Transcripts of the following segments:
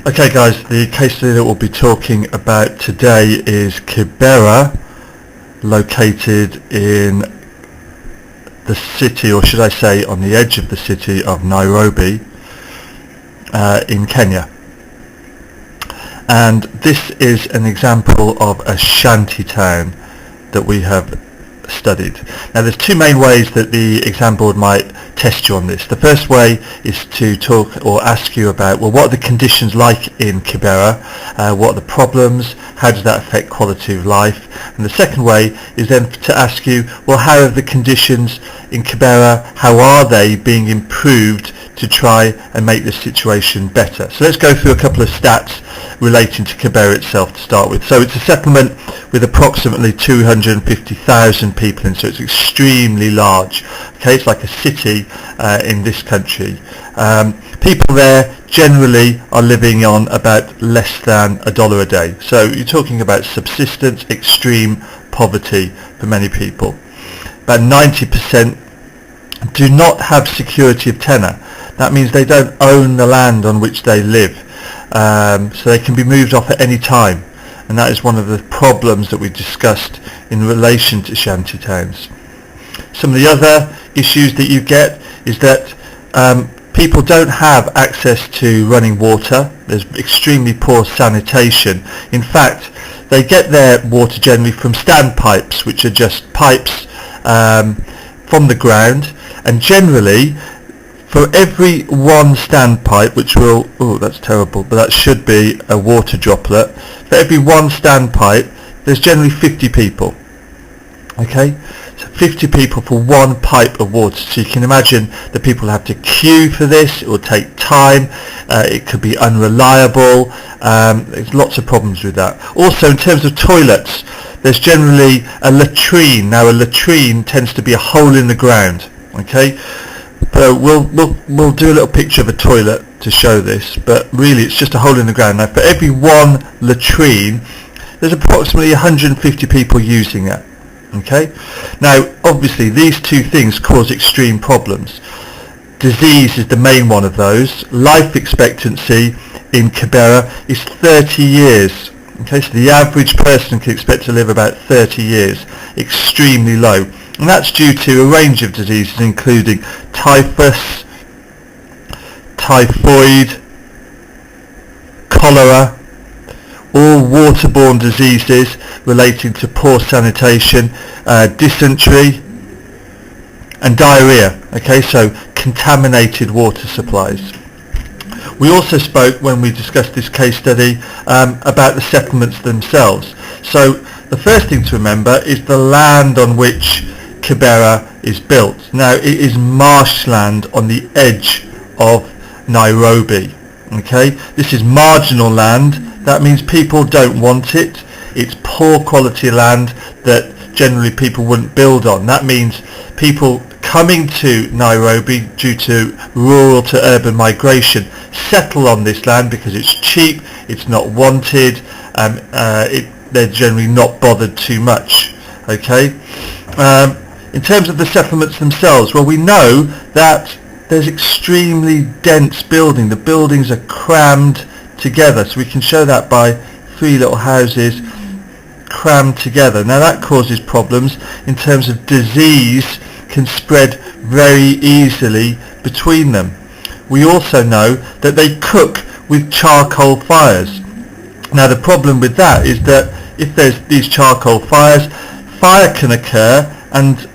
Okay guys, the case study that we'll be talking about today is Kibera, located in the city, or should I say on the edge of the city of Nairobi in Kenya. And this is an example of a shanty town that we have studied. Now there's two main ways that the exam board might test you on this. The first way is to talk or ask you about, well, what are the conditions like in Kibera, what are the problems, how does that affect quality of life, and the second way is then to ask you, well, how are the conditions in Kibera, how are they being improved to try and make the situation better. So let's go through a couple of stats relating to Kibera itself to start with. So it's a settlement with approximately 250,000 people in, so it's extremely large. Okay, it's like a city in this country. People there generally are living on about less than $1 a day. So you're talking about subsistence, extreme poverty for many people. About 90% do not have security of tenure. That means they don't own the land on which they live, so they can be moved off at any time, and that is one of the problems that we discussed in relation to shanty towns. Some of the other issues that you get is that people don't have access to running water. There's extremely poor sanitation. In fact, they get their water generally from standpipes, which are just pipes from the ground, and generally for every one standpipe, which will, oh that's terrible, but that should be a water droplet, for every one standpipe there's generally 50 people. Okay, so 50 people for one pipe of water. So you can imagine that people have to queue for this. It will take time, it could be unreliable, there's lots of problems with that. Also in terms of toilets, there's generally a latrine. Now a latrine tends to be a hole in the ground. Okay, so we'll do a little picture of a toilet to show this, but really it's just a hole in the ground. Now for every one latrine there's approximately 150 people using it. Okay, now obviously these two things cause extreme problems. Disease is the main one of those. Life expectancy in Kibera is 30 years. Okay, so the average person can expect to live about 30 years, extremely low. And that's due to a range of diseases including typhus, typhoid, cholera, all waterborne diseases relating to poor sanitation, dysentery and diarrhea. Okay, so contaminated water supplies. We also spoke, when we discussed this case study, about the settlements themselves. So the first thing to remember is the land on which Kibera is built. Now it is marshland on the edge of Nairobi. Okay, this is marginal land. That means people don't want it. It's poor quality land that generally people wouldn't build on. That means people coming to Nairobi due to rural to urban migration settle on this land because it's cheap, it's not wanted, they're generally not bothered too much. Okay. In terms of the settlements themselves, well, we know that there's extremely dense building. The buildings are crammed together, so we can show that by three little houses crammed together. Now that causes problems in terms of disease can spread very easily between them. We also know that they cook with charcoal fires. Now the problem with that is that if there's these charcoal fires, fire can occur and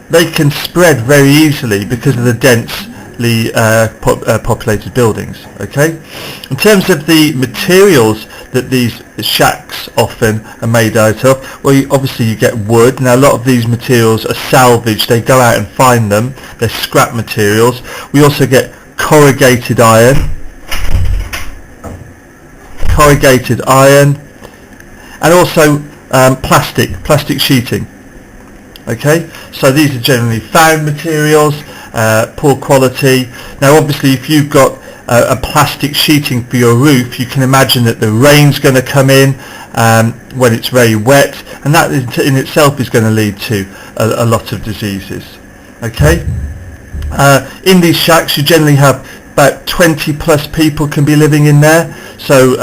they can spread very easily because of the densely populated buildings. Okay. In terms of the materials that these shacks often are made out of, well, obviously you get wood. Now a lot of these materials are salvaged. They go out and find them. They're scrap materials. We also get corrugated iron, and also plastic sheeting. Okay, so these are generally found materials, poor quality. Now obviously if you've got a plastic sheeting for your roof, you can imagine that the rain's going to come in when it's very wet, and that in itself is going to lead to a lot of diseases. Okay, in these shacks you generally have about 20 plus people can be living in there, so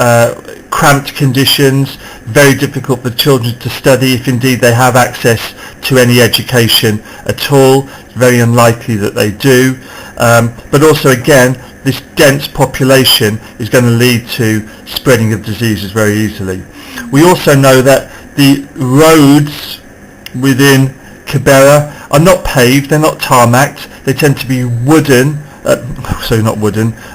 cramped conditions, very difficult for children to study if indeed they have access to any education at all. It's very unlikely that they do, but also again this dense population is going to lead to spreading of diseases very easily. We also know that the roads within Kibera are not paved, they're not tarmacked, they tend to be wooden,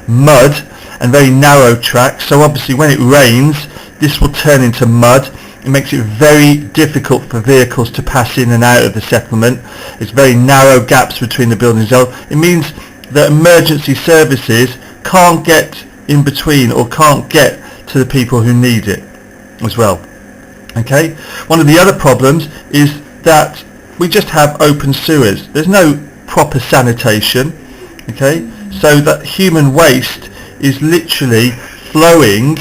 mud, and very narrow tracks. So obviously when it rains, this will turn into mud. It makes it very difficult for vehicles to pass in and out of the settlement. It's very narrow gaps between the buildings. So it means that emergency services can't get in between or can't get to the people who need it as well. Okay. One of the other problems is that we just have open sewers. There's no proper sanitation. Okay. So that human waste is literally flowing,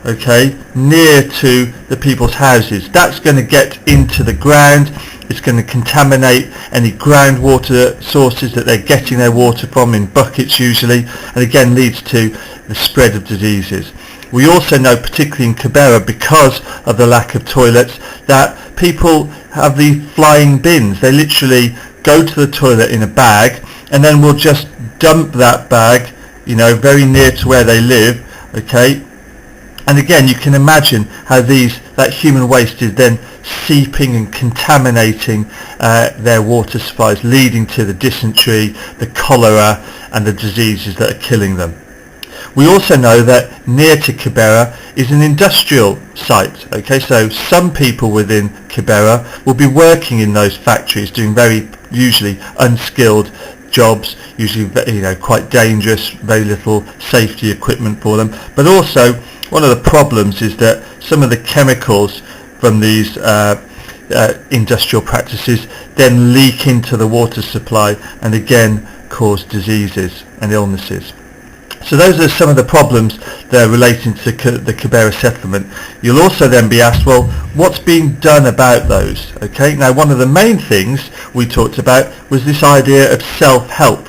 okay, near to the people's houses. That's going to get into the ground. It's going to contaminate any groundwater sources that they're getting their water from, in buckets usually, and again leads to the spread of diseases. We also know, particularly in Kibera, because of the lack of toilets, that people have the flying bins. They literally go to the toilet in a bag and then will just dump that bag, very near to where they live, okay? And again, you can imagine how that human waste is then seeping and contaminating their water supplies, leading to the dysentery, the cholera, and the diseases that are killing them. We also know that near to Kibera is an industrial site. Okay, so some people within Kibera will be working in those factories, doing very usually unskilled jobs, usually quite dangerous, very little safety equipment for them. But also, one of the problems is that some of the chemicals from these industrial practices then leak into the water supply and again cause diseases and illnesses. So those are some of the problems that are relating to the Kibera settlement. You'll also then be asked, well, what's being done about those? Okay, now one of the main things we talked about was this idea of self-help.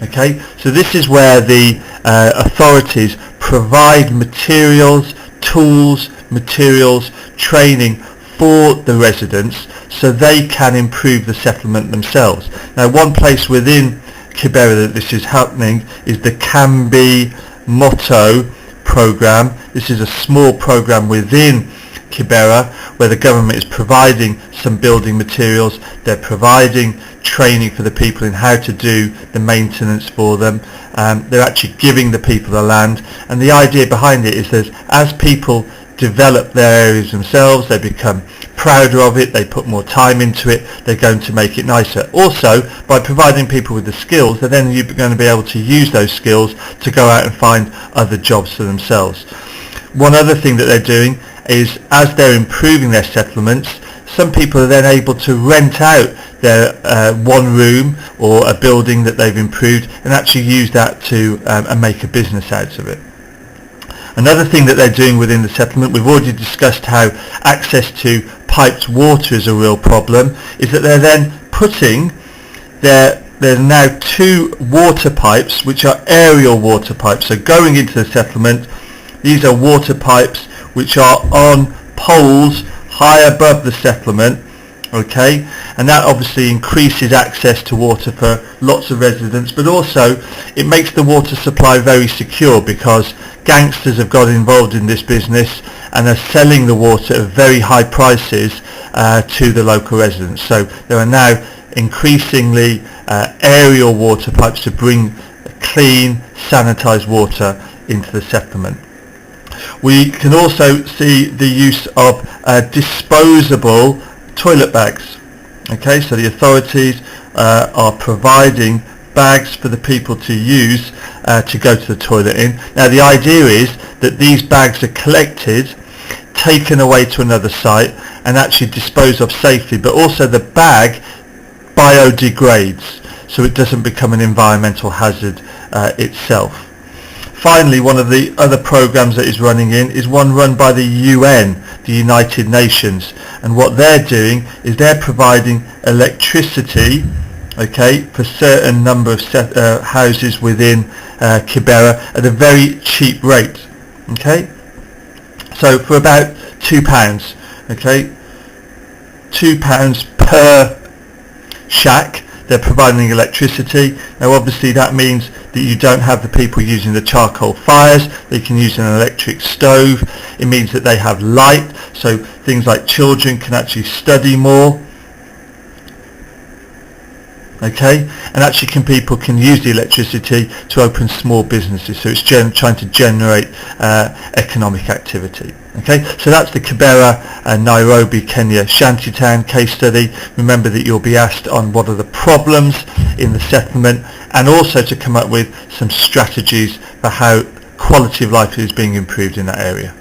Okay, so this is where the authorities provide materials, tools, training for the residents so they can improve the settlement themselves. Now one place within Kibera that this is happening is the Can Be Motto program. This is a small program within Kibera where the government is providing some building materials. They're providing training for the people in how to do the maintenance for them. They're actually giving the people the land, and the idea behind it is that as people develop their areas themselves, they become prouder of it, they put more time into it, they're going to make it nicer. Also, by providing people with the skills, then you're going to be able to use those skills to go out and find other jobs for themselves. One other thing that they're doing is, as they're improving their settlements, some people are then able to rent out their one room or a building that they've improved and actually use that to and make a business out of it. Another thing that they're doing within the settlement, we've already discussed how access to piped water is a real problem, is that they're then putting there's now 2 water pipes which are aerial water pipes. So going into the settlement, these are water pipes which are on poles high above the settlement, okay, and that obviously increases access to water for lots of residents, but also it makes the water supply very secure because gangsters have got involved in this business and are selling the water at very high prices to the local residents. So there are now increasingly aerial water pipes to bring clean, sanitised water into the settlement. We can also see the use of disposable toilet bags. Okay, so the authorities are providing bags for the people to use to go to the toilet in. Now the idea is that these bags are collected, taken away to another site and actually disposed of safely, but also the bag biodegrades so it doesn't become an environmental hazard itself. Finally, one of the other programs that is running is one run by the UN, the United Nations, and what they're doing is they're providing electricity, okay, for certain number of houses within Kibera at a very cheap rate, okay. So for about £2, okay, £2 per shack, they're providing electricity. Now obviously that means that you don't have the people using the charcoal fires, they can use an electric stove. It means that they have light, so things like children can actually study more. Okay, and actually people can use the electricity to open small businesses, so it's trying to generate economic activity. Okay, so that's the Kibera, Nairobi, Kenya shantytown case study. Remember that you'll be asked on what are the problems in the settlement, and also to come up with some strategies for how quality of life is being improved in that area.